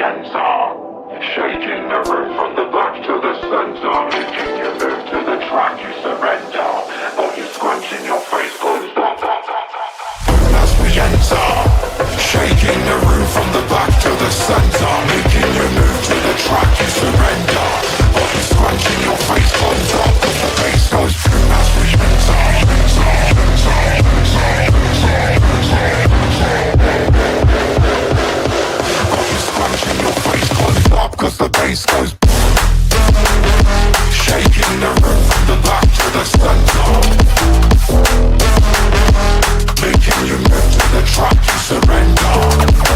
enter. Shaking the room from the back to the center, making you move to the track, you surrender. Body scrunching your face goes bop, bop, bop, bop. Boom as we enter. Shaking the room from the back to the center, making you move to the track, you surrender. Body scrunching your face goes bop, the bass goes boom as we enter. Body scrunching your face goes bop, cause the bass goes. Shaking the room from the back to the center, making you move to the track, you surrender.